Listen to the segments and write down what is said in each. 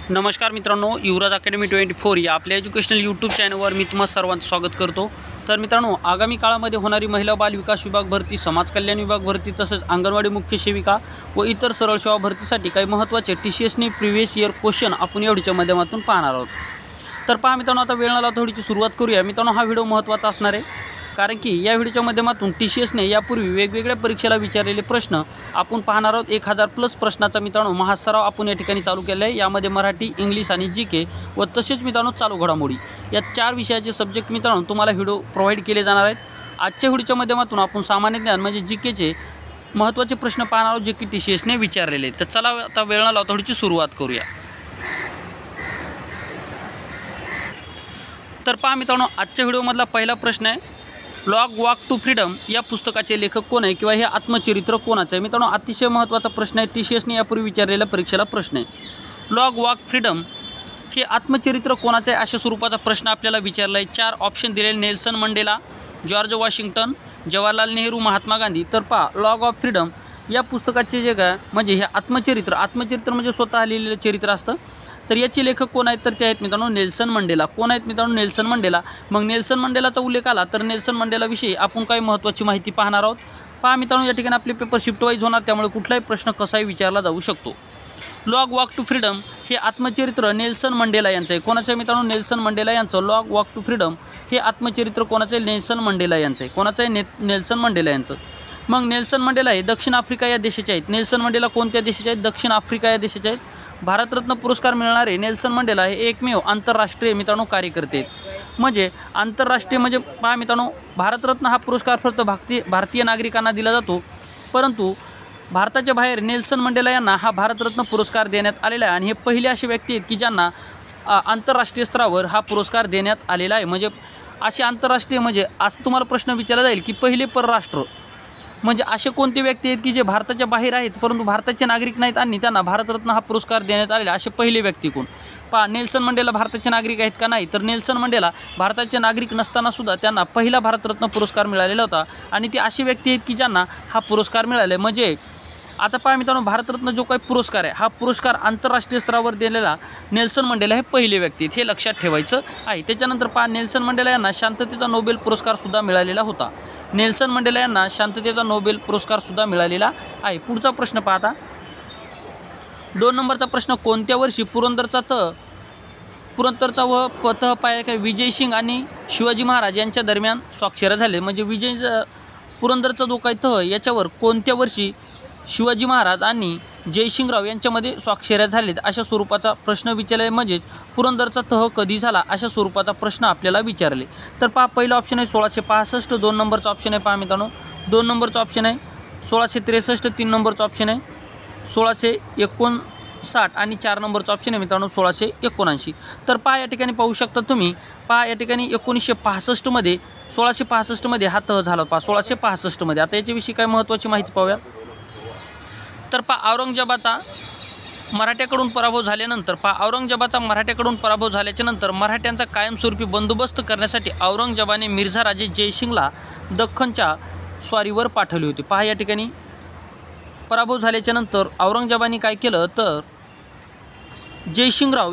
नमस्कार मित्रांनो, युवराज अकॅडमी 24 या आपल्या एज्युकेशनल यूट्यूब चॅनलवर मी तुम्हा सर्वांचं स्वागत करतो। तर मित्रांनो, आगामी काळामध्ये होणारी महिला बाल विकास विभाग भरती, समाज कल्याण विभाग भरती तसेच अंगणवाडी मुख्य सेविका व इतर सरळ सेवा भरतीसाठी काही महत्त्वाचे TCSने प्रीवियस इयर क्वेश्चन आपण या व्हिडिओच्या माध्यमातून पाहणार आहोत। तर पहा मित्रांनो, आता वेळ न लावता थोडीशी सुरुवात करूया। मित्रांनो, हा व्हिडिओ महत्त्वाचा असणार आहे कारण की या व्हिडिओच्या माध्यमातून TCSने यापूर्वी वेगवेगळ्या परीक्षेला विचारलेले प्रश्न आपण पाहणार आहोत। 1000+ प्रश्नाचा मित्रांनो महासराव आपण या ठिकाणी चालू केला आहे। यामध्ये मराठी, इंग्लिश आणि GK व तसेच मित्रांनो चालू घडामोडी या 4 विषयाचे सब्जेक्ट मित्रांनो तुम्हाला व्हिडिओ प्रोव्हाइड केले जाणार आहेत। आजच्या व्हिडिओच्या माध्यमातून आपण सामान्य ज्ञान म्हणजे GKचे महत्त्वाचे प्रश्न पाहणार आहोत जे की TCSने विचारलेले आहेत। तर चला आता वेळ न लावता थोडीशी सुरुवात करूया। तर पहा मित्रांनो, आजच्या व्हिडिओमधला पहिला प्रश्न आहे, लॉग वॉक टू फ्रीडम या पुस्तकाचे लेखक कोण आहे किंवा हे आत्मचरित्र कोणाचं आहे। मित्रांनो, अतिशय महत्त्वाचा प्रश्न आहे, TCSने यापूर्वी विचारलेला परीक्षेला प्रश्न आहे। लॉग वॉक फ्रीडम हे आत्मचरित्र कोणाचं आहे अशा स्वरूपाचा प्रश्न आपल्याला विचारला आहे। 4 ऑप्शन दिलेले, नेल्सन मंडेला, जॉर्ज वॉशिंग्टन, जवाहरलाल नेहरू, महात्मा गांधी। तर पहा, लॉग ऑफ फ्रीडम या पुस्तकाचे जे काय म्हणजे हे आत्मचरित्र म्हणजे स्वतः लिहिलेलं चरित्र असतं। तर याचे लेखक कोण आहेत तर ते आहेत मित्रांनो नेल्सन मंडेला। कोण आहेत मित्रांनो? नेल्सन मंडेला। मग नेल्सन मंडेलाचा उल्लेख आला तर नेल्सन मंडेलाविषयी आपण काही महत्त्वाची माहिती पाहणार आहोत। पहा मित्रांनो, या ठिकाणी आपले पेपर शिफ्ट वाईज होणार, त्यामुळे कुठलाही प्रश्न कसाही विचारला जाऊ शकतो। लॉग वॉक टू फ्रीडम हे आत्मचरित्र नेल्सन मंडेला यांचं आहे। कोणाचं आहे मित्रांनो? नेल्सन मंडेला यांचं। लॉग वॉक टू फ्रीडम हे आत्मचरित्र कोणाचं आहे? नेल्सन मंडेला यांचं आहे। कोणाचं आहे? नेल्सन मंडेला यांचं। मग नेल्सन मंडेला हे दक्षिण आफ्रिका या देशाचे आहेत। नेल्सन मंडेला कोणत्या देशाचे आहेत? दक्षिण आफ्रिका या देशाचे आहेत। भारतरत्न पुरस्कार मिळणारे नेल्सन मंडेला हे एकमेव आंतरराष्ट्रीय मित्रांनो कार्यकर्ते आहेत। म्हणजे आंतरराष्ट्रीय म्हणजे पहा मित्रांनो, भारतरत्न हा पुरस्कार फक्त भारतीय नागरिकांना दिला जातो, परंतु भारताच्या बाहेर नेल्सन मंडेला यांना हा भारतरत्न पुरस्कार देण्यात आलेला आहे। आणि हे पहिले असे व्यक्ती आहेत की ज्यांना आंतरराष्ट्रीय स्तरावर हा पुरस्कार देण्यात आलेला आहे। म्हणजे असे आंतरराष्ट्रीय म्हणजे असं तुम्हाला प्रश्न विचारला जाईल की पहिले परराष्ट्र म्हणजे असे कोणते व्यक्ती आहेत की जे भारताच्या बाहेर आहेत परंतु भारताचे नागरिक नाहीत आणि त्यांना भारतरत्न हा पुरस्कार देण्यात आलेला, असे पहिले व्यक्ती कोण? पहा, नेल्सन मंडेला भारताचे नागरिक आहेत का? नाही। तर नेल्सन मंडेला भारताचे नागरिक नसताना सुद्धा त्यांना पहिला भारतरत्न पुरस्कार मिळालेला होता आणि ते असे व्यक्ती आहेत की ज्यांना हा पुरस्कार मिळाला। म्हणजे आता पहा मित्रांनो, भारतरत्न जो काही पुरस्कार आहे हा पुरस्कार आंतरराष्ट्रीय स्तरावर दिलेला नेल्सन मंडेला हे पहिले व्यक्ती आहेत, हे लक्षात ठेवायचं आहे। त्याच्यानंतर पहा, नेल्सन मंडेला यांना शांततेचा नोबेल पुरस्कार सुद्धा मिळालेला होता। नेल्सन मंडेला यांना शांततेचा नोबेल पुरस्कार सुद्धा मिळालेला आहे। पुढचा प्रश्न पाहता, 2 नंबरचा प्रश्न, कोणत्या वर्षी पुरंदरचा व पतपायक विजय सिंग आणि शिवाजी महाराज यांच्या दरम्यान स्वाक्षऱ्या झाले? म्हणजे पुरंदरचा जो काही तह याच्यावर कोणत्या वर्षी शिवाजी महाराज आणि जयसिंगराव यांच्यामध्ये स्वाक्षऱ्या झालेत अशा स्वरूपाचा प्रश्न विचारला। म्हणजेच पुरंदरचा तह कधी झाला अशा स्वरूपाचा प्रश्न आपल्याला विचारले। तर पहा, पहिला ऑप्शन आहे 1665, 2 नंबरचा ऑप्शन आहे पहा मित्रांनो 2 नंबरचा ऑप्शन आहे 1663, 3 नंबरचा ऑप्शन आहे 1659 आणि 4 नंबरचा ऑप्शन आहे मित्रांनो 1679। तर पहा, या ठिकाणी पाहू शकता तुम्ही, पहा या ठिकाणी 1965 मध्ये 1665 मध्ये हा तह झाला। पहा 1665 मध्ये। आता याच्याविषयी काय महत्त्वाची माहिती पाहूया। तर पहा, औरंगजेबाचा मराठ्याकडून पराभव झाल्याच्या नंतर मराठ्यांचा कायमस्वरूपी बंदोबस्त करण्यासाठी औरंगजेबाने मिर्झा राजे जयसिंगला दख्खनच्या स्वारीवर पाठवले होते। पहा, या ठिकाणी पराभव झाल्याच्या नंतर औरंगजेबाने काय केलं तर जयसिंगराव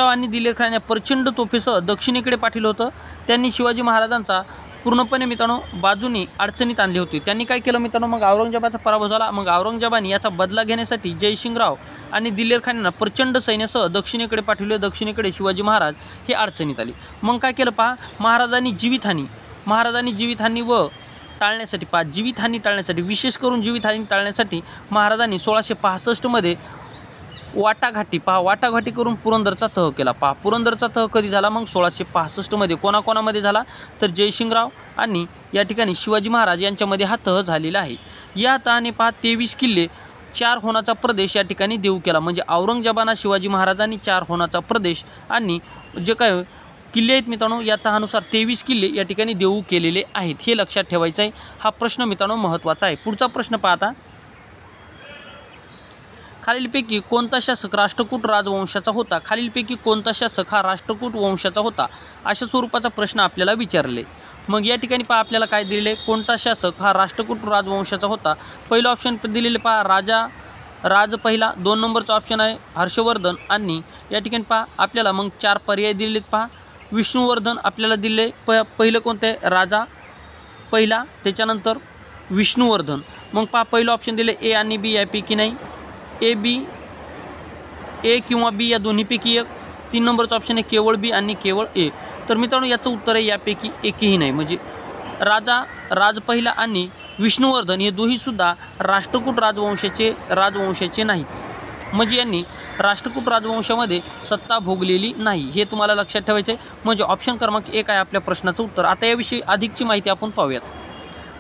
आणि दिलेर खान या प्रचंड तोफेसह दक्षिणेकडे पाठवलं होतं। त्यांनी शिवाजी महाराजांचा पूर्णपणे मित्रांनो बाजूनी अडचणीत आणले होते। त्यांनी काय केलं मित्रांनो, मग औरंगजेबाचा पराभव झाला। मग औरंगजेबाने याचा बदला घेण्यासाठी जयसिंगराव आणि दिलेर खान यांना प्रचंड सैन्यासह दक्षिणेकडे पाठवले। दक्षिणेकडे शिवाजी महाराज हे अडचणीत आले। मग काय केलं पहा, महाराजांनी जीवितहानी व टाळण्यासाठी टाळण्यासाठी विशेष करून जीवितहानी टाळण्यासाठी महाराजांनी 1665 मध्ये वाटाघाटी करून पुरंदरचा तह केला। पहा, पुरंदरचा तह कधी झाला? मग 1665 मध्ये। कोणाकोणामध्ये झाला तर जयसिंगराव आणि या ठिकाणी शिवाजी महाराज यांच्यामध्ये हा तह झालेला आहे। या तहाने पहा 23 किल्ले 4 होनाचा प्रदेश या ठिकाणी देऊ केला। म्हणजे औरंगजेबाना शिवाजी महाराजांनी 4 होनाचा प्रदेश आणि जे काय किल्ले आहेत मित्रांनो या तहानुसार 23 किल्ले या ठिकाणी देऊ केलेले आहेत, हे लक्षात ठेवायचं आहे। हा प्रश्न मित्रांनो महत्त्वाचा आहे। पुढचा प्रश्न पाहता, खालीलपैकी कोणता शासक राष्ट्रकूट राजवंशाचा होता? हा राष्ट्रकूट वंशाचा होता अशा स्वरूपाचा प्रश्न आपल्याला विचारले। मग या ठिकाणी पहा आपल्याला काय दिलेले, कोणता शासक हा राष्ट्रकूट राजवंशाचा होता? पहिलं ऑप्शन दिलेले पहा, राज पहिला, 2 नंबरचा ऑप्शन आहे हर्षवर्धन आणि या ठिकाणी पहा आपल्याला मग 4 पर्याय दिलेत पहा. विष्णुवर्धन आपल्याला दिले पहिलं कोणतं आहे राजा पहिला, त्याच्यानंतर विष्णुवर्धन. मग पहा पहिलं ऑप्शन दिले ए आणि बी यापैकी नाही, ए किंवा बी या दोन्हीपैकी एक. 3 नंबरचा ऑप्शन आहे केवळ बी आणि केवळ ए. तर मित्रांनो याचं उत्तर आहे यापैकी एकही नाही. म्हणजे राज पहिला आणि विष्णुवर्धन हे दोन्हीसुद्धा राष्ट्रकूट राजवंशाचे नाहीत. म्हणजे यांनी राष्ट्रकूट राजवंशामध्ये सत्ता भोगलेली नाही, हे तुम्हाला लक्षात ठेवायचं आहे. म्हणजे ऑप्शन क्रमांक 1 आहे आपल्या प्रश्नाचं उत्तर. आता याविषयी अधिकची माहिती आपण पाहूयात.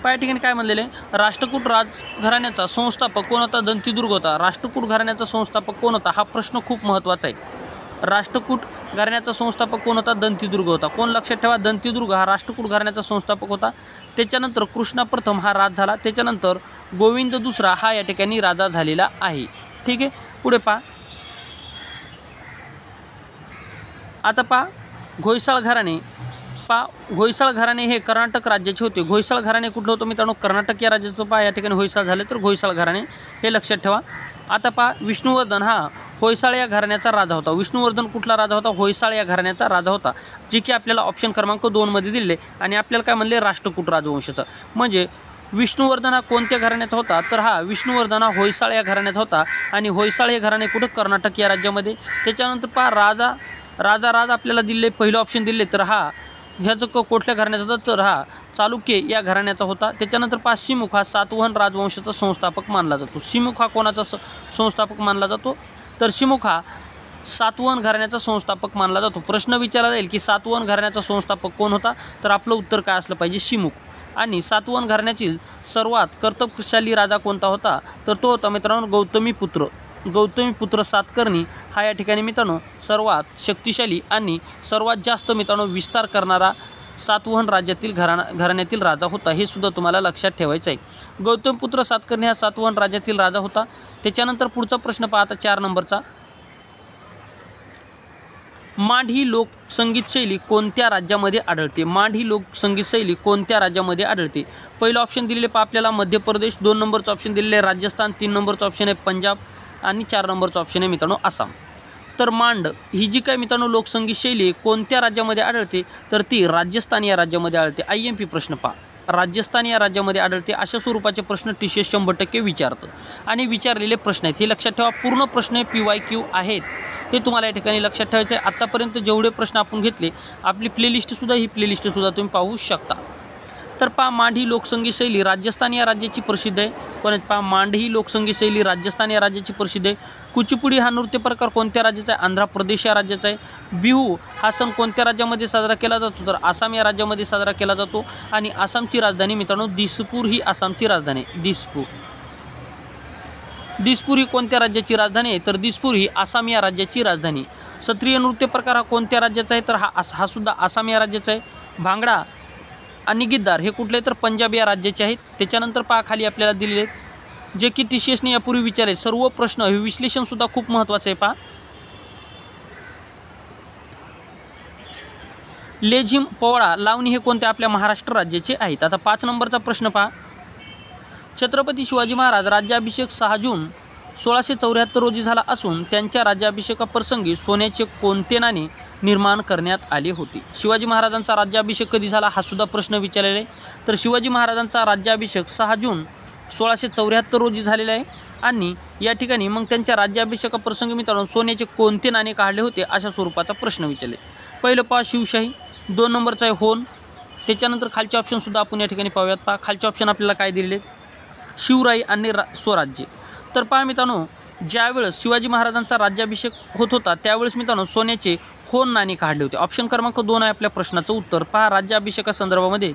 या ठिकाणी काय म्हणलेलं आहे, राष्ट्रकूट राजघराण्याचा संस्थापक कोण होता? दंतीदुर्ग होता. राष्ट्रकूट घराण्याचा संस्थापक कोण होता? हा प्रश्न खूप महत्त्वाचा आहे. राष्ट्रकूट घराण्याचा संस्थापक कोण होता? दंतीदुर्ग होता. कोण लक्षात ठेवा, दंतीदुर्ग हा राष्ट्रकूट घराण्याचा संस्थापक होता. त्याच्यानंतर कृष्णा प्रथम हा राज झाला. त्याच्यानंतर गोविंद दुसरा हा या ठिकाणी राजा झालेला आहे. ठीक आहे, पुढे पहा. आता पहा घोयसाळ घराणे. घोयसाळ घराणे हे कर्नाटक राज्याचे होते. घोयसाळ घराणे कुठलं होतं मित्रांनो? कर्नाटक या राज्याचं. पहा या ठिकाणी होयसाळ झाले तर घोयसाळ घराणे हे लक्षात ठेवा. आता पहा विष्णुवर्धन हा होयसाळ या घराण्याचा राजा होता. विष्णुवर्धन कुठला राजा होता? होयसाळ या घराण्याचा राजा होता, जे की आपल्याला ऑप्शन क्रमांक 2 मध्ये दिले. आणि आपल्याला काय म्हणले? राष्ट्रकूट राजवंशाचा. म्हणजे विष्णुवर्धन हा कोणत्या घराण्याचा होता? तर हा विष्णुवर्धन हा होयसाळ या घराण्याचा होता. आणि होयसाळ हे घराणे कुठं? कर्नाटक या राज्यामध्ये. त्याच्यानंतर पहा राजा आपल्याला दिले पहिलं ऑप्शन दिले, तर हा ह्याचं कुठल्या घराण्याचा होता? तर हा चालुक्य या घराण्याचा होता. त्याच्यानंतर पहा सिमुख हा सातवाहन राजवंशाचा संस्थापक मानला जातो. सिमुख हा कोणाचा संस्थापक मानला जातो? तर सिमुख हा सातवाहन घराण्याचा संस्थापक मानला जातो. प्रश्न विचारला जाईल की सातवाहन घराण्याचा संस्थापक कोण होता? तर आपलं उत्तर काय असलं पाहिजे? सिमुख. आणि सातवाहन घराण्यातील सर्वात कर्तबशाली राजा कोणता होता? तर तो होता मित्रांनो गौतमीपुत्र सातकर्णी हा या ठिकाणी मित्रांनो सर्वात शक्तिशाली आणि सर्वात जास्त मित्रांनो विस्तार करणारा सातवाहन राज्यातील घराण्यातील राजा होता. हे सुद्धा तुम्हाला लक्षात ठेवायचं आहे. गौतमीपुत्र सातकर्णी हा सातवाहन राज्यातील राजा होता. त्याच्यानंतर पुढचा प्रश्न पहा आता 4 नंबरचा. मांड ही लोकसंगीत शैली कोणत्या राज्यामध्ये आढळते? मांड ही लोकसंगीत शैली कोणत्या राज्यामध्ये आढळते? पहिलं ऑप्शन दिलेले पहा आपल्याला मध्य प्रदेश, 2 नंबरचं ऑप्शन दिलेले राजस्थान, 3 नंबरचं ऑप्शन आहे पंजाब आणि 4 नंबरचं ऑप्शन आहे मित्रांनो आसाम. तर मांड ही जी काय मित्रांनो लोकसंगीत शैली कोणत्या राज्यामध्ये आढळते? तर ती राजस्थान या राज्यामध्ये आढळते. IMP प्रश्न पहा, राजस्थान या राज्यामध्ये आढळते. अशा स्वरूपाचे प्रश्न TCS 100% विचारतं आणि विचारलेले प्रश्न आहेत हे लक्षात ठेवा. पूर्ण प्रश्न PYQ आहेत हे तुम्हाला या ठिकाणी लक्षात ठेवायचं आहे. आत्तापर्यंत जेवढे प्रश्न आपण घेतले, आपली ही प्लेलिस्टसुद्धा तुम्ही पाहू शकता. तर पहा मांड ही लोकसंगीत शैली राजस्थान या राज्याची प्रसिद्ध आहे. कोण पहा मांड ही लोकसंगीत शैली राजस्थान या राज्याची प्रसिद्ध आहे. कुचिपुडी हा नृत्य प्रकार कोणत्या राज्याचा आहे? आंध्र प्रदेश या राज्याचा आहे. बिहू हा सण कोणत्या राज्यामध्ये साजरा केला जातो? तर आसाम या राज्यामध्ये साजरा केला जातो. आणि आसामची राजधानी मित्रांनो दिसपूर ही आसामची राजधानी आहे. दिसपूर ही कोणत्या राज्याची राजधानी आहे? तर दिसपूर ही आसाम या राज्याची राजधानी. क्षत्रिय नृत्य प्रकार हा कोणत्या राज्याचा आहे? तर हा सुद्धा आसाम या राज्याचा आहे. भांगडा आणि गिद्दार हे कुठले? तर पंजाब या राज्याचे आहेत. त्याच्यानंतर पहा खाली आपल्याला दिलेले आहेत जे की TCSने यापूर्वी विचारले सर्व प्रश्न. हे विश्लेषणसुद्धा खूप महत्त्वाचं आहे. पहा लेझिम, पोवाडा, लावणी हे कोणत्या आपल्या महाराष्ट्र राज्याचे आहेत? आता 5 नंबरचा प्रश्न पहा. छत्रपती शिवाजी महाराज राज्याभिषेक 6 जून 1674 रोजी झाला असून त्यांच्या राज्याभिषेकाप्रसंगी सोन्याचे कोणते नाणे निर्माण करण्यात आले होते? शिवाजी महाराजांचा राज्याभिषेक कधी झाला हा सुद्धा प्रश्न विचारलेला आहे. तर शिवाजी महाराजांचा राज्याभिषेक 6 जून 1674 रोजी झालेला आहे. आणि या ठिकाणी मग त्यांच्या राज्याभिषेकाप्रसंगी मित्रांनो सोन्याचे कोणते नाणे काढले होते अशा स्वरूपाचा प्रश्न विचारले. पहिलं पहा शिवशाही, 2 नंबरचा आहे होन. त्याच्यानंतर खालचे ऑप्शनसुद्धा आपण या ठिकाणी पाहूयात. पहा खालचे ऑप्शन आपल्याला काय दिलेले? शिवराई आणि स्वराज्य. तर पहा मित्रांनो ज्यावेळेस शिवाजी महाराजांचा राज्याभिषेक होत होता त्यावेळेस मित्रांनो सोन्याचे होन नाणे काढले होते. ऑप्शन क्रमांक 2 आहे आपल्या प्रश्नाचं उत्तर. पहा राज्याभिषेकासंदर्भामध्ये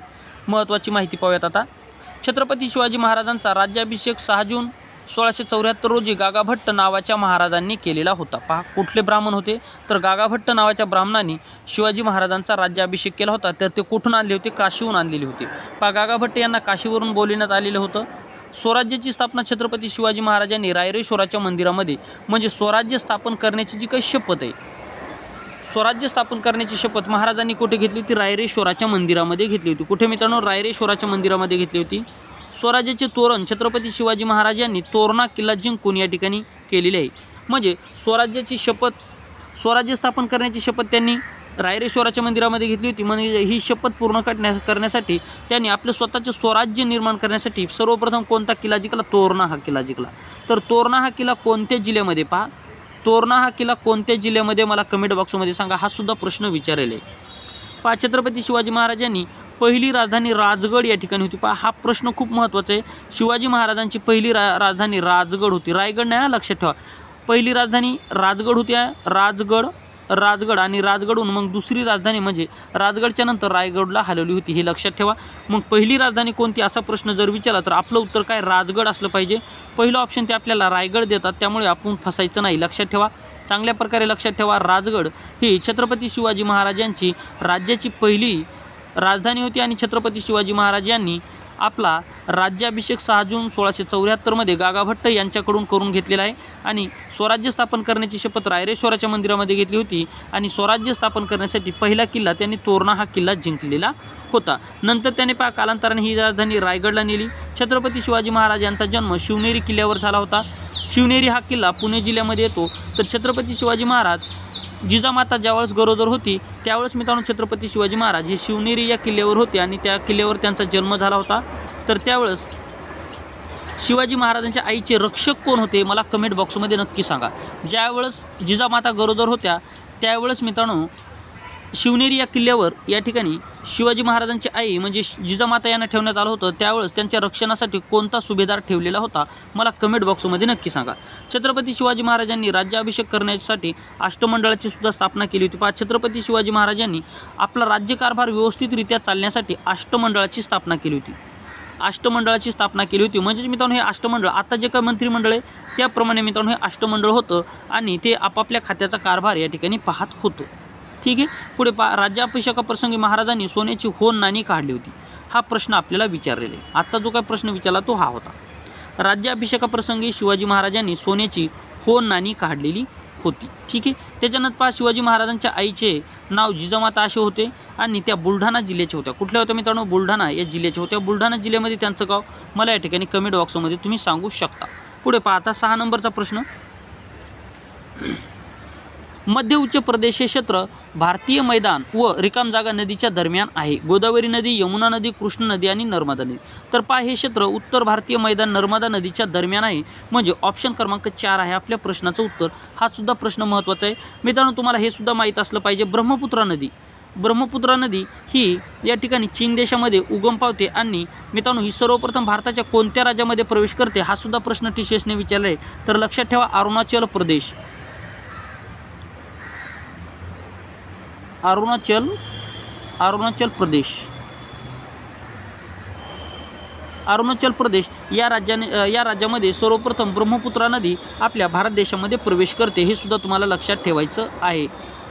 महत्त्वाची माहिती पाहूयात आता. छत्रपती शिवाजी महाराजांचा राज्याभिषेक 6 जून 1674 रोजी गागाभट्ट नावाच्या महाराजांनी केलेला होता. पहा कुठले ब्राह्मण होते? तर गागाभट्ट नावाच्या ब्राह्मणांनी शिवाजी महाराजांचा राज्याभिषेक केला होता. तर ते कुठून आणले होते? काशीहून आणलेले होते. पहा गागाभट्ट यांना काशीवरून बोलविण्यात आलेलं होतं. स्वराज्याची स्थापना छत्रपती शिवाजी महाराजांनी रायरेश्वराच्या मंदिरामध्ये, म्हणजे स्वराज्य स्थापन करण्याची जी काही शपथ आहे, स्वराज्य स्थापन करण्याची शपथ महाराजांनी कुठे घेतली होती? रायरेश्वराच्या मंदिरामध्ये घेतली होती. कुठे मित्रांनो? रायरेश्वराच्या मंदिरामध्ये घेतली होती. स्वराज्याचे तोरण छत्रपती शिवाजी महाराज यांनी तोरणा किल्ला जिंकून या ठिकाणी केलेले आहे. म्हणजे स्वराज्याची शपथ, स्वराज्य स्थापन करण्याची शपथ त्यांनी रायरेश्वराच्या मंदिरामध्ये घेतली होती. म्हणजे ही शपथ पूर्ण करण्यासाठी त्यांनी आपलं स्वतःचे स्वराज्य निर्माण करण्यासाठी सर्वप्रथम कोणता किल्ला जिंकला? तोरणा हा किल्ला जिंकला. तर तोरणा हा किल्ला कोणत्या जिल्ह्यामध्ये, पहा तोरणा हा किल्ला कोणत्या जिल्ह्यामध्ये, मला कमेंट बॉक्समध्ये सांगा. हा सुद्धा प्रश्न विचारलेला आहे. पहा छत्रपती शिवाजी महाराजांनी पहिली राजधानी राजगड या ठिकाणी होती. पहा हा प्रश्न खूप महत्त्वाचा आहे. शिवाजी महाराजांची पहिली राजधानी राजगड होती, रायगड नाही, लक्षात ठेवा. पहिली राजधानी राजगड होती, राजगड आणि राजगडहून मग दुसरी राजधानी म्हणजे राजगडच्या नंतर रायगडला हलवली होती, हे लक्षात ठेवा. मग पहिली राजधानी कोणती असा प्रश्न जर विचारला तर आपलं उत्तर काय? राजगड असलं पाहिजे. पहिलं ऑप्शन ते आपल्याला रायगड देतात, त्यामुळे आपण फसायचं नाही, लक्षात ठेवा. चांगल्या प्रकारे लक्षात ठेवा. राजगड ही छत्रपती शिवाजी महाराजांची राज्याची पहिली राजधानी होती आणि छत्रपती शिवाजी महाराज यांनी आपला राज्याभिषेक 6 जून 1674 गागाभट्ट यांच्याकडून करून घेतलेला आहे. आणि स्वराज्य स्थापन करण्याची शपथ रायरेश्वराच्या मंदिरामध्ये घेतली होती. आणि स्वराज्य स्थापन करण्यासाठी पहिला किल्ला त्यांनी तोरणा हा किल्ला जिंकलेला होता. नंतर त्याने कालांतराने ही राजधानी रायगडला नेली. छत्रपती शिवाजी महाराज यांचा जन्म शिवनेरी किल्ल्यावर झाला होता. शिवनेरी हा किल्ला पुणे जिल्ह्यामध्ये येतो. तर छत्रपती शिवाजी महाराज जिजामाता ज्यावेळेस गरोदर होती त्यावेळेस मित्रांनो छत्रपती शिवाजी महाराज हे शिवनेरी या किल्ल्यावर होते आणि त्या किल्ल्यावर त्यांचा जन्म झाला होता. तर त्यावेळेस शिवाजी महाराजांच्या आईचे रक्षक कोण होते, मला कमेंट बॉक्समध्ये नक्की सांगा. ज्यावेळेस जिजामाता गरोदर होत्या त्यावेळेस मित्रांनो शिवनेरी या किल्ल्यावर या ठिकाणी शिवाजी महाराजांची आई म्हणजे जिजामाता यांना ठेवण्यात आलं होतं. त्यावेळेस त्यांच्या रक्षणासाठी कोणता सुभेदार ठेवलेला होता, मला कमेंट बॉक्समध्ये नक्की सांगा. छत्रपती शिवाजी महाराजांनी राज्याभिषेक करण्यासाठी अष्टमंडळाची सुद्धा स्थापना केली होती. पहा छत्रपती शिवाजी महाराजांनी आपला राज्यकारभार व्यवस्थितरित्या चालण्यासाठी अष्टमंडळाची स्थापना केली होती. अष्टमंडळाची स्थापना केली होती. म्हणजे मित्रांनो हे अष्टमंडळ आता जे काही मंत्रिमंडळ आहे त्याप्रमाणे मित्रांनो हे अष्टमंडळ होतं आणि ते आपापल्या खात्याचा कारभार या ठिकाणी पाहत होतं. ठीक आहे. पुढे राज्याभिषेकाप्रसंगी महाराजांनी सोन्याची होन नाणी काढली होती. हा प्रश्न आपल्याला विचारलेला आहे. आत्ता जो काय प्रश्न विचारला तो हा होता. राज्याभिषेकाप्रसंगी शिवाजी महाराजांनी सोन्याची होन नाणी काढलेली होती. ठीक आहे. त्याच्यानंतर पहा शिवाजी महाराजांच्या आईचे नाव जिजामाता असे होते आणि त्या बुलढाणा जिल्ह्याच्या होत्या. कुठल्या होत्या मित्रांनो? बुलढाणा या जिल्ह्याच्या होत्या. बुलढाणा जिल्ह्यामध्ये त्यांचं गाव मला या ठिकाणी कमेंट बॉक्समध्ये तुम्ही सांगू शकता. पुढे पहा आता 6 नंबरचा प्रश्न. मध्य उच्च प्रदेश हे क्षेत्र भारतीय मैदान व रिकाम जागा नदीच्या दरम्यान आहे. गोदावरी नदी, यमुना नदी, कृष्ण नदी आणि नर्मदा नदी. तर पहा हे क्षेत्र उत्तर भारतीय मैदान नर्मदा नदीच्या दरम्यान आहे. म्हणजे ऑप्शन क्रमांक 4 आहे आपल्या प्रश्नाचं उत्तर. हा सुद्धा प्रश्न महत्त्वाचा आहे मित्रांनो, तुम्हाला हे सुद्धा माहीत असलं पाहिजे. ब्रह्मपुत्रा नदी ही या ठिकाणी चीन देशामध्ये उगम पावते आणि मित्रांनो ही सर्वप्रथम भारताच्या कोणत्या राज्यामध्ये प्रवेश करते, हा सुद्धा प्रश्न TCSने विचारला आहे. तर लक्षात ठेवा अरुणाचल प्रदेश. अरुणाचल प्रदेश या राज्यामध्ये सर्वप्रथम ब्रह्मपुत्रा नदी आपल्या भारत देशामध्ये प्रवेश करते. हे सुद्धा तुम्हाला लक्षात ठेवायचं आहे.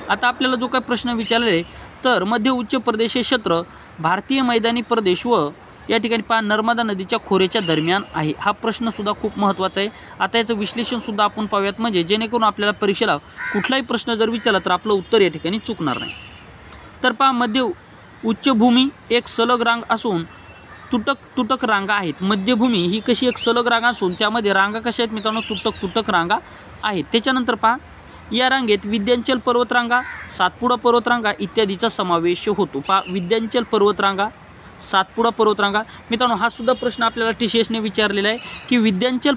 आता आपल्याला जो काही प्रश्न विचारले आहे तर मध्य उच्च प्रदेश हे क्षेत्र भारतीय मैदानी प्रदेश व या ठिकाणी पहा नर्मदा नदीच्या खोऱ्याच्या दरम्यान आहे. हा प्रश्न सुद्धा खूप महत्त्वाचा आहे. आता याचं विश्लेषण सुद्धा आपण पाहूयात म्हणजे जेणेकरून आपल्याला परीक्षेला कुठलाही प्रश्न जर विचारला तर आपलं उत्तर या ठिकाणी चुकणार नाही. तर पहा मध्य उच्चभूमी एक सलग रांग असून तुटक रांगा आहेत. मध्यभूमी ही कशी एक सलग रांग असून त्यामध्ये रांगा कशा आहेत मित्रांनो? तुटक रांगा आहेत. त्याच्यानंतर पहा या रांगेत विंध्याचल पर्वतरांगा, सातपुडा पर्वतरांगा इत्यादीचा समावेश होतो. पहा विंध्याचल पर्वतरांगा, सातपुडा पर्वतरांगा. मित्रांनो हा सुद्धा प्रश्न आपल्याला TCSने विचारलेला आहे की विंध्याचल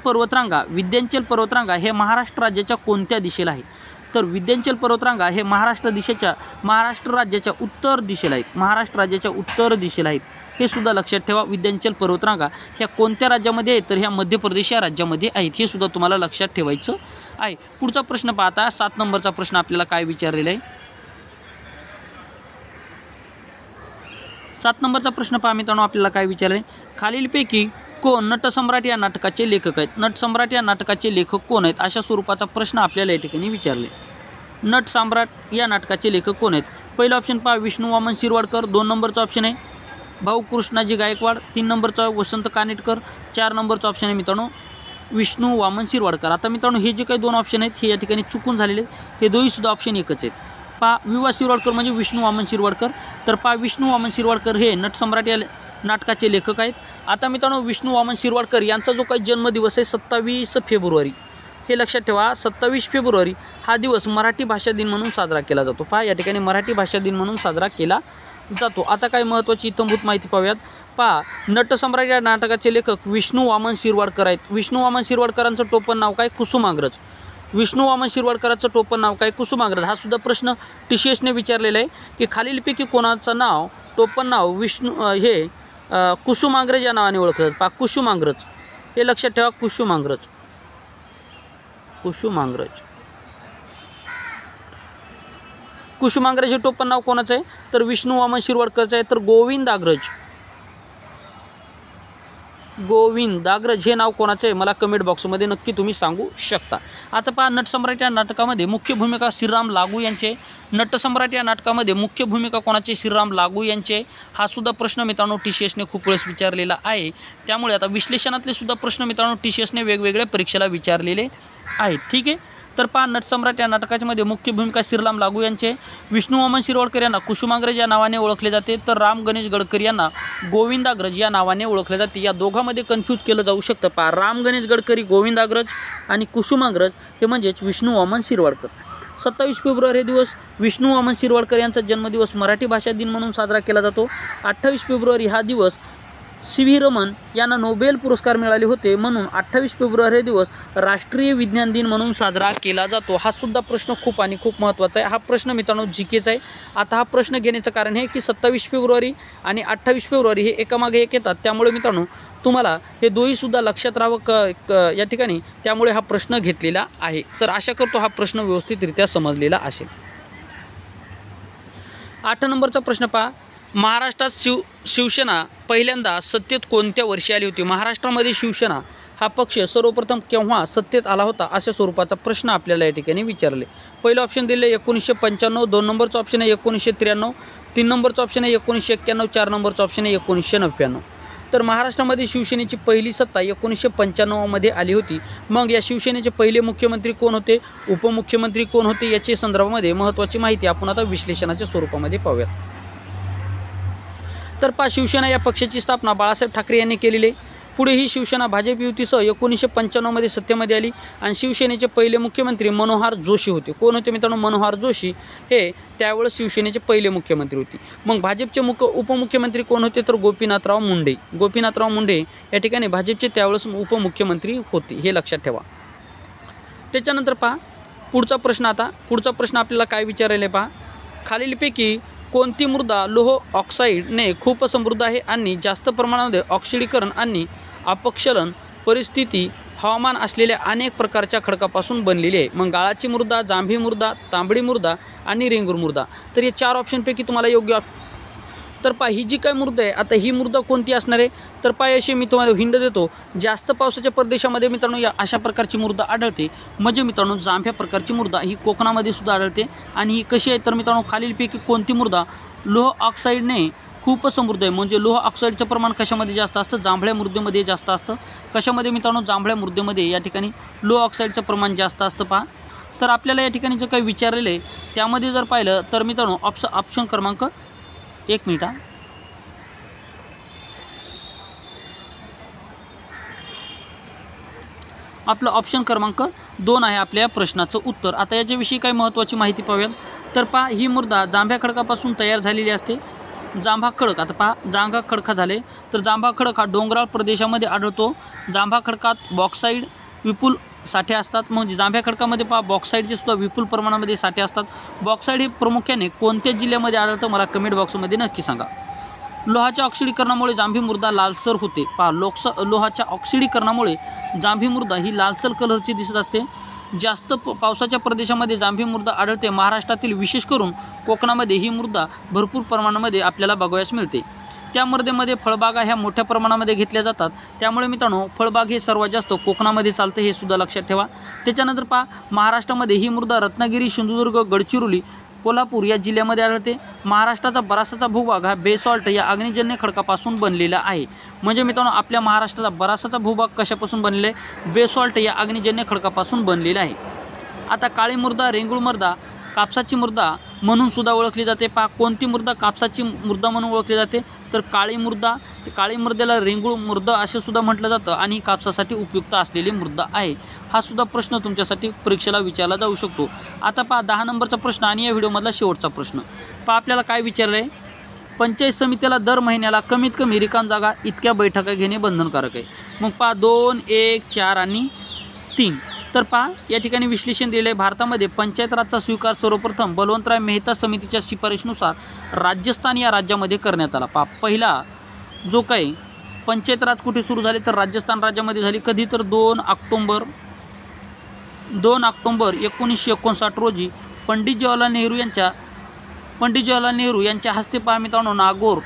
पर्वतरांगा हे महाराष्ट्र राज्याच्या कोणत्या दिशेला आहेत? तर विंध्याचल पर्वतरांगा हे महाराष्ट्र राज्याच्या उत्तर दिशेला आहेत. हे सुद्धा लक्षात ठेवा. विंध्याचल पर्वतरांगा ह्या कोणत्या राज्यामध्ये आहेत? तर ह्या मध्य प्रदेश या राज्यामध्ये आहेत. हे सुद्धा तुम्हाला लक्षात ठेवायचं आहे. पुढचा प्रश्न पाहता 7 नंबरचा प्रश्न आपल्याला काय विचारलेला आहे? 7 नंबरचा प्रश्न पहा मित्रांनो आपल्याला काय विचारले? खालीलपैकी कोण नटसम्राट या नाटकाचे लेखक आहेत? नटसम्राट या नाटकाचे लेखक कोण आहेत? अशा स्वरूपाचा प्रश्न आपल्याला या ठिकाणी विचारले. नटसम्राट या नाटकाचे लेखक कोण आहेत? पहिला ऑप्शन पहा विष्णू वामन शिरवाडकर. 2 नंबरचा ऑप्शन आहे भाऊ कृष्णाजी गायकवाड. 3 नंबरचा वसंत कानेटकर. 4 नंबरचा ऑप्शन आहे मित्रांनो विष्णू वामन शिरवाडकर. आता मित्रांनो हे जे काही 2 ऑप्शन आहेत हे या ठिकाणी चुकून झालेले आहेत. हे दोन्ही सुद्धा ऑप्शन एकच आहेत. पहा विवा शिरवाडकर म्हणजे विष्णू वामन शिरवाडकर. तर पहा विष्णू वामन शिरवाडकर हे नटसम्राट या नाटकाचे लेखक आहेत. आता मित्रांनो विष्णू वामन शिरवाडकर यांचा जो काही जन्मदिवस आहे 27 फेब्रुवारी, हे लक्षात ठेवा. 27 फेब्रुवारी हा दिवस मराठी भाषा दिन म्हणून साजरा केला जातो. पहा या ठिकाणी मराठी भाषा दिन म्हणून साजरा केला जातो. आता काय महत्त्वाची इत्थंभूत माहिती पाहूयात. पहा नटसम्राट या नाटकाचे लेखक विष्णू वामन शिरवाडकर आहेत. विष्णू वामन शिरवाडकरांचं टोपण नाव काय? कुसुमाग्रज. विष्णू वामन शिरवाडकरांचं टोपण नाव काय? कुसुमाग्रज. हा सुद्धा प्रश्न TCSने विचारलेला आहे की खालीलपैकी कोणाचं नाव टोपण नाव कुसुमाग्रज या नावाने ओळखलं जातं. पहा कुसुमाग्रज, हे लक्षात ठेवा. कुसुमाग्रज. कुसुमाग्रज हे टोपण नाव कोणाचं आहे? तर विष्णू वामन शिरवाडकरचं आहे. तर गोविंदाग्रज हे नाव कोणाचं आहे? मला कमेंट बॉक्समध्ये नक्की तुम्ही सांगू शकता. आता पहा नटसम्राट या नाटकामध्ये मुख्य भूमिका श्रीराम लागू यांचे. नटसम्राट या नाटकामध्ये मुख्य भूमिका कोणाचे? श्रीराम लागू यांचे. हा सुद्धा प्रश्न मित्रांनो TCSने खूप वेळेस विचारलेला आहे. त्यामुळे आता विश्लेषणातले सुद्धा प्रश्न मित्रांनो TCSने वेगवेगळ्या परीक्षेला विचारलेले आहेत. ठीक आहे. तर पहा नटसम्राट या नाटकामध्ये मुख्य भूमिका श्रीराम लागू यांचे. विष्णू वामन शिरवाडकर यांना कुसुमाग्रज या नावाने ओळखले जाते. तर राम गणेश गडकर यांना गोविंदाग्रज या नावाने ओळखले जाते. या दोघांमध्ये कन्फ्यूज केलं जाऊ शकतं. पहा राम गणेश गडकरी गोविंदाग्रज आणि कुसुमाग्रज हे म्हणजेच विष्णू वामन शिरवाडकर. 27 फेब्रुवारी हे दिवस विष्णू वामन शिरवाडकर यांचा जन्मदिवस मराठी भाषा दिन म्हणून साजरा केला जातो. 28 फेब्रुवारी हा दिवस CV रमन यांना नोबेल पुरस्कार मिळाले होते, म्हणून 28 फेब्रुवारी हे दिवस राष्ट्रीय विज्ञान दिन म्हणून साजरा केला जातो. हा सुद्धा प्रश्न खूप महत्त्वाचा आहे. हा प्रश्न मित्रांनो GKचा आहे. आता हा प्रश्न घेण्याचं कारण आहे की 27 फेब्रुवारी आणि 28 फेब्रुवारी हे एकामागे एक येतात. त्यामुळे मित्रांनो तुम्हाला हे दोन्हीसुद्धा लक्षात राहावं या ठिकाणी. त्यामुळे हा प्रश्न घेतलेला आहे. तर आशा करतो हा प्रश्न व्यवस्थितरित्या समजलेला असेल. 8 नंबरचा प्रश्न पहा. महाराष्ट्रात शिवसेना पहिल्यांदा सत्तेत कोणत्या वर्षी आली होती? महाराष्ट्रामध्ये शिवसेना हा पक्ष सर्वप्रथम केव्हा सत्तेत आला होता? अशा स्वरूपाचा प्रश्न आपल्याला या ठिकाणी विचारले. पहिलं ऑप्शन दिले 1995, 2 नंबरचं ऑप्शन आहे 1993, 3 नंबरचं ऑप्शन आहे 1991, 4 नंबरचं ऑप्शन आहे 1999. तर महाराष्ट्रामध्ये शिवसेनेची पहिली सत्ता 1995 आली होती. मग या शिवसेनेचे पहिले मुख्यमंत्री कोण होते? उपमुख्यमंत्री कोण होते? याच्या संदर्भामध्ये महत्त्वाची माहिती आपण आता विश्लेषणाच्या स्वरूपामध्ये पाहूयात. तर पहा शिवसेना या पक्षाची स्थापना बाळासाहेब ठाकरे यांनी केलेली आहे. पुढे ही शिवसेना भाजप युतीसह 1995 सत्तेमध्ये आली आणि शिवसेनेचे पहिले मुख्यमंत्री मनोहर जोशी होते. कोण होते मित्रांनो? मनोहर जोशी हे त्यावेळेस शिवसेनेचे पहिले मुख्यमंत्री होते. मग भाजपचे उपमुख्यमंत्री कोण होते? तर गोपीनाथराव मुंडे या ठिकाणी भाजपचे त्यावेळेस उपमुख्यमंत्री होते. हे लक्षात ठेवा. त्याच्यानंतर पहा पुढचा प्रश्न आपल्याला काय विचारायला पहा. खालीलपैकी कोणती मृदा लोह ऑक्साईडने खूप समृद्ध आहे आणि जास्त प्रमाणामध्ये ऑक्सिडीकरण आणि अपक्षलन परिस्थिती हवामान असलेल्या अनेक प्रकारच्या खडकापासून बनलेली आहे? मग गाळाची मृदा, जांभी मृदा, तांबडी मृदा आणि रेंगूर मृदा. तर या 4 ऑप्शनपैकी तुम्हाला योग्य तर पहा ही जी काय मृदा आहे, आता ही मृदा कोणती असणार आहे? तर पहा अशी मी तुम्हाला हिंट देतो. जास्त पावसाच्या प्रदेशामध्ये मित्रांनो या अशा प्रकारची मृदा आढळते. म्हणजे मित्रांनो जांभ्या प्रकारची मृदा ही कोकणामध्ये सुद्धा आढळते. आणि ही कशी आहे तर मित्रांनो खालीलपैकी कोणती मृदा लोह ऑक्साईडने खूप समृद्ध आहे? म्हणजे लोह ऑक्साईडचं प्रमाण कशामध्ये जास्त असतं? जांभळ्या मृदेमध्ये जास्त असतं. कशामध्ये मित्रांनो? जांभळ्या मृदेमध्ये या ठिकाणी लोह ऑक्साईडचं प्रमाण जास्त असतं. पहा तर आपल्याला या ठिकाणी जे काही विचारलेलं आहे त्यामध्ये जर पाहिलं तर मित्रांनो ऑप्शन क्रमांक 1 मिनिट आपलं ऑप्शन क्रमांक 2 आहे आपल्या प्रश्नाचं उत्तर. आता याच्याविषयी काही महत्त्वाची माहिती पाहूयात. तर पहा ही मृदा जांभ्या खडकापासून तयार झालेली असते. जांभा खडक, आता पहा जांभा खडका झाले तर जांभा खडक हा डोंगराळ प्रदेशामध्ये आढळतो. जांभा खडकात बॉक्साईड विपुल साठे असतात. म्हणजे जांभ्या खडकामध्ये पहा बॉक्साईडचे सुद्धा विपुल प्रमाणामध्ये साठे असतात. बॉक्साईड हे प्रामुख्याने कोणत्या जिल्ह्यामध्ये आढळतं? मला कमेंट बॉक्समध्ये नक्की सांगा. लोहाच्या ऑक्सिडीकरणामुळे जांभी मृदा लालसर होते. पहा लोहाच्या ऑक्सिडीकरणामुळे जांभी मृदा ही लालसर कलरची दिसत असते. जास्त पावसाच्या प्रदेशामध्ये जांभी मृदा आढळते. महाराष्ट्रातील विशेष करून कोकणामध्ये ही मृदा भरपूर प्रमाणामध्ये आपल्याला बघावयास मिळते. त्या मृदेमध्ये फळबागा ह्या मोठ्या प्रमाणामध्ये घेतल्या जातात. त्यामुळे मित्रांनो फळबाग हे सर्वात जास्त कोकणामध्ये चालतं, हे सुद्धा लक्षात ठेवा. त्याच्यानंतर पहा महाराष्ट्रामध्ये ही मृदा रत्नागिरी, सिंधुदुर्ग, गडचिरोली, कोल्हापूर या जिल्ह्यामध्ये आढळते. महाराष्ट्राचा बराचसा भूभाग हा बेसॉल्ट या अग्निजन्य खडकापासून बनलेला आहे. म्हणजे मित्रांनो आपल्या महाराष्ट्राचा बराचसा भूभाग कशापासून बनलेला आहे? बेसॉल्ट या अग्निजन्य खडकापासून बनलेला आहे. आता काळी मृदा, रेंगूळ मृदा, कापसाची मृदा म्हणून सुद्धा ओळखली जाते. पहा कोणती मृदा कापसाची मृदा म्हणून ओळखली जाते? तर काळी मृदा काळी मृदेला रेंगूळ मृदा असे सुद्धा म्हटलं जातं आणि कापसासाठी उपयुक्त असलेली मृदा आहे. हा सुद्धा प्रश्न तुमच्यासाठी परीक्षेला विचारला जाऊ शकतो. आता पहा 10 नंबरचा प्रश्न आणि या व्हिडिओमधला शेवटचा प्रश्न पहा. आपल्याला काय विचारलं आहे, पंचायत समितीला दर महिन्याला कमीत कमी रिकाम जागा इतक्या बैठका घेणे बंधनकारक आहे. मग पहा 2, 1, 4 आणि 3. तर पहा या ठिकाणी विश्लेषण दिले आहे. भारतामध्ये पंचायत राजचा स्वीकार सर्वप्रथम बलवंतराय मेहता समितीच्या शिफारशीनुसार राजस्थान या राज्यामध्ये करण्यात आला. पहा पहिला जो काही पंचायत राज कुठे सुरू झाले तर राजस्थान राज्यामध्ये झाली. कधी तर 2 ऑक्टोबर 1959 रोजी पंडित जवाहरलाल नेहरू यांच्या हस्ते पहा मित्रांनो नागौर,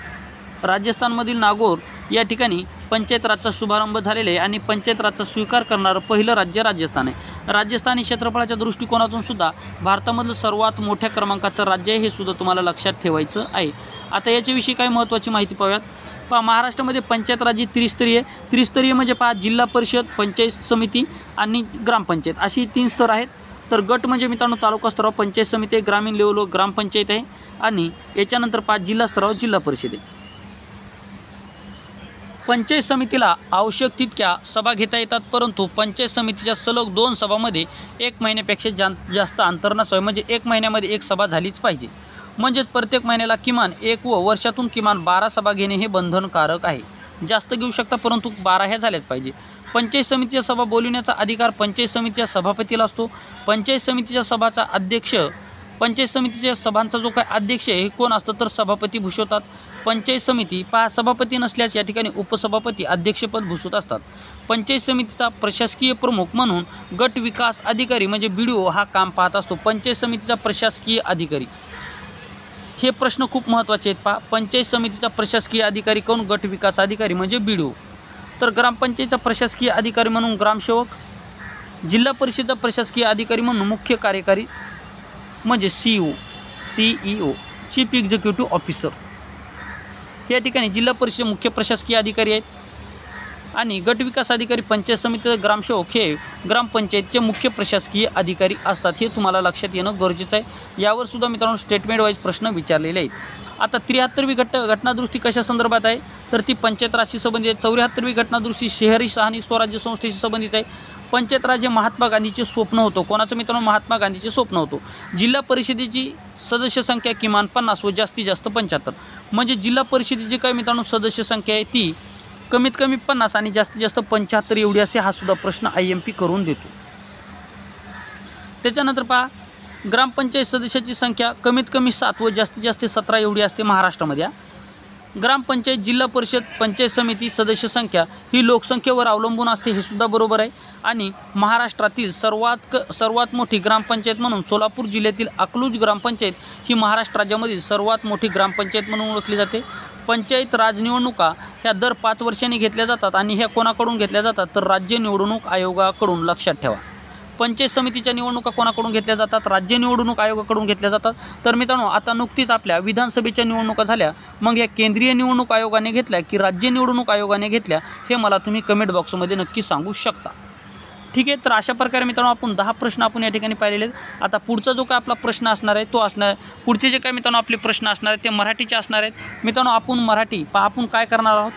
राजस्थानमधील नागौर या ठिकाणी पंचायत राजचा शुभारंभ झालेला आहे आणि पंचायत राजचा स्वीकार करणारं पहिलं राज्य राजस्थान आहे. राजस्थान हे क्षेत्रफळाच्या दृष्टिकोनातून सुद्धा भारतामधलं सर्वात मोठ्या क्रमांकाचं राज्य आहे, हे सुद्धा तुम्हाला लक्षात ठेवायचं आहे. आता याच्याविषयी काही महत्त्वाची माहिती पाहूयात. पहा महाराष्ट्रामध्ये पंचायत राज ही त्रिस्तरीय म्हणजे पहा जिल्हा परिषद, पंचायत समिती आणि ग्रामपंचायत अशी 3 स्तर आहेत. तर गट म्हणजे मित्रांनो तालुका स्तरावर पंचायत समिती आहे, ग्रामीण लेवलवर ग्रामपंचायत आहे आणि याच्यानंतर 5 जिल्हा स्तरावर जिल्हा परिषद आहे. पंचायत समितीला आवश्यक तितक्या सभा घेता येतात, परंतु पंचायत समितीच्या सलग 2 सभामध्ये 1 महिन्यापेक्षा जास्त अंतर नसावे. म्हणजे 1 महिन्यामध्ये 1 सभा झालीच पाहिजे. म्हणजेच प्रत्येक महिन्याला किमान 1 व वर्षातून किमान 12 सभा घेणे हे बंधनकारक आहे. जास्त घेऊ शकता परंतु 12 ह्या झाल्याच पाहिजे. पंचायत समितीच्या सभा बोलविण्याचा अधिकार पंचायत समितीच्या सभापतीला असतो. पंचायत समितीच्या सभांचा जो काय अध्यक्ष आहे हे कोण असतं तर सभापती भूषवतात. पंचायत समिती पहा सभापती नसल्यास या ठिकाणी उपसभापती अध्यक्षपद भूषवत असतात. पंचायत समितीचा प्रशासकीय प्रमुख म्हणून गट विकास अधिकारी म्हणजे BDO हा काम पाहत असतो. पंचायत समितीचा प्रशासकीय अधिकारी हे प्रश्न खूप महत्त्वाचे आहेत. पहा पंचायत समितीचा प्रशासकीय अधिकारी कोण, गट विकास अधिकारी म्हणजे BDO. तर ग्रामपंचायतीचा प्रशासकीय अधिकारी म्हणून ग्रामसेवक, जिल्हा परिषदेचा प्रशासकीय अधिकारी म्हणून मुख्य कार्यकारी म्हणजे CEO चीफ एक्झिक्युटिव्ह ऑफिसर. या ठिकाणी जिल्हा परिषद मुख्य प्रशासकीय अधिकारी आहेत आणि गट विकास अधिकारी पंचायत समितीचे ग्रामसेवक हे ग्रामपंचायतीचे मुख्य प्रशासकीय अधिकारी असतात. हे तुम्हाला लक्षात येणं गरजेचं आहे. यावर सुद्धा मित्रांनो स्टेटमेंट वाईज प्रश्न विचारलेले आहेत. आता 73वी घटनादुरुस्ती कशा संदर्भात आहे तर ती पंचायत राजशी संबंधित आहे. 74वी घटनादुरुस्ती शहरी स्थानिक स्वराज्य संस्थेशी संबंधित आहे. पंचायत राज हे महात्मा गांधीचे स्वप्न होतं. कोणाचं मित्रांनो, महात्मा गांधीचे स्वप्न होतं. जिल्हा परिषदेची सदस्य संख्या किमान 50 व जास्तीत जास्त 75. म्हणजे जिल्हा परिषदेची काय मित्रांनो सदस्य संख्या आहे ती कमीत कमी 50 आणि जास्तीत जास्त 75 एवढी असते. हा सुद्धा प्रश्न IMP करून देतो. त्याच्यानंतर पहा ग्रामपंचायत सदस्याची संख्या कमीत कमी 7 व जास्तीत जास्त 17 एवढी असते महाराष्ट्रामध्ये. ग्रामपंचायत, जिल्हा परिषद, पंचायत समिती सदस्य संख्या ही लोकसंख्येवर अवलंबून असते. हे सुद्धा बरोबर आहे. आणि महाराष्ट्रातील सर्वात मोठी ग्रामपंचायत म्हणून सोलापूर जिल्ह्यातील अकलूज ग्रामपंचायत ही महाराष्ट्र राज्यामधील सर्वात मोठी ग्रामपंचायत म्हणून ओळखली जाते. पंचायत राज निवडणुका ह्या दर 5 वर्षांनी घेतल्या जातात आणि ह्या कोणाकडून घेतल्या जातात तर राज्य निवडणूक आयोगाकडून. लक्षात ठेवा पंचायत समितीच्या निवडणुका कोणाकडून घेतल्या जातात, राज्य निवडणूक आयोगाकडून घेतल्या जातात. तर मित्रांनो आता नुकतीच आपल्या विधानसभेच्या निवडणुका झाल्या, मग या केंद्रीय निवडणूक आयोगाने घेतल्या की राज्य निवडणूक आयोगाने घेतल्या हे मला तुम्ही कमेंट बॉक्समध्ये नक्की सांगू शकता. ठीक आहे. तर अशा प्रकारे मित्रांनो आपण 10 प्रश्न आपण या ठिकाणी पाहिलेले आहेत. आता पुढचा जो काय आपला प्रश्न असणार आहे तो असणार पुढचे जे काय मित्रांनो आपले प्रश्न असणार आहेत ते मराठीचे असणार आहेत. मित्रांनो आपण मराठी आपण काय करणार आहोत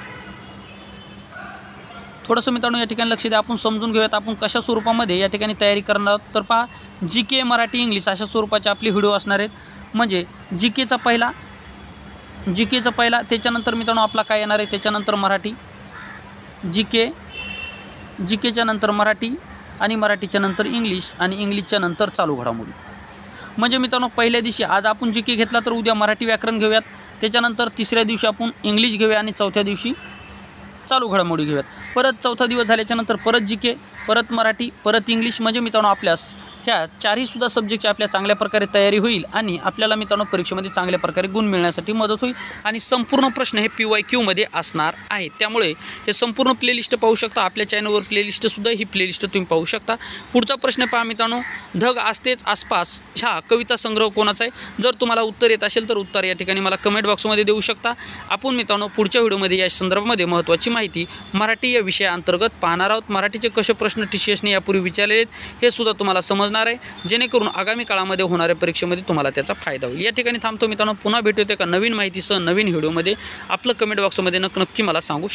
थोडंसं मित्रांनो या ठिकाणी लक्ष द्या. आपण समजून घेऊयात आपण कशा स्वरूपामध्ये या ठिकाणी तयारी करणार आहोत. तर पहा GK मराठी इंग्लिश अशा स्वरूपाचे आपले व्हिडिओ असणार आहेत. म्हणजे GKचा पहिला त्याच्यानंतर मित्रांनो आपला काय येणार आहे त्याच्यानंतर मराठी GKच्या नंतर मराठी आणि मराठीच्या नंतर इंग्लिश आणि इंग्लिशच्या नंतर चालू घडामोडी. म्हणजे मित्रांनो पहिल्या दिवशी आज आपण GK घेतला तर उद्या मराठी व्याकरण घेऊयात, त्याच्यानंतर तिसऱ्या दिवशी आपण इंग्लिश घेऊया आणि चौथ्या दिवशी चालू घडामोडी घेऊयात. परत चौथा दिवस झाल्याच्यानंतर परत GK, परत मराठी, परत इंग्लिश. म्हणजे मित्रांनो आपल्यास ह्या 4ही सुद्धा सब्जेक्टची आपल्या चांगल्या प्रकारे तयारी होईल आणि आपल्याला मित्रांनो परीक्षेमध्ये चांगल्या प्रकारे गुण मिळण्यासाठी मदत होईल. आणि संपूर्ण प्रश्न हे PYQ मध्ये असणार आहे. त्यामुळे हे संपूर्ण प्लेलिस्ट पाहू शकता. आपल्या चॅनलवर प्लेलिस्टसुद्धा ही प्लेलिस्ट तुम्ही पाहू शकता. पुढचा प्रश्न पहा मित्रांनो, ढग असतेच आसपास हा कविता संग्रह कोणाचा आहे. जर तुम्हाला उत्तर येत असेल तर उत्तर या ठिकाणी मला कमेंट बॉक्समध्ये देऊ शकता. आपण मित्रांनो पुढच्या व्हिडिओमध्ये या संदर्भामध्ये महत्त्वाची माहिती मराठी या विषयाअंतर्गत पाहणार आहोत. मराठीचे कसे प्रश्न TCSने यापूर्वी विचारलेले आहेत हे सुद्धा तुम्हाला समजणार समजणार आहे, जेणेकरून आगामी काळामध्ये होणाऱ्या परीक्षेमध्ये तुम्हाला त्याचा फायदा होईल. या ठिकाणी थांबतो मित्रांनो. पुन्हा भेटूया एका नवीन माहितीसह नवीन व्हिडिओमध्ये. आपलं कमेंट बॉक्समध्ये नक्की मला सांगू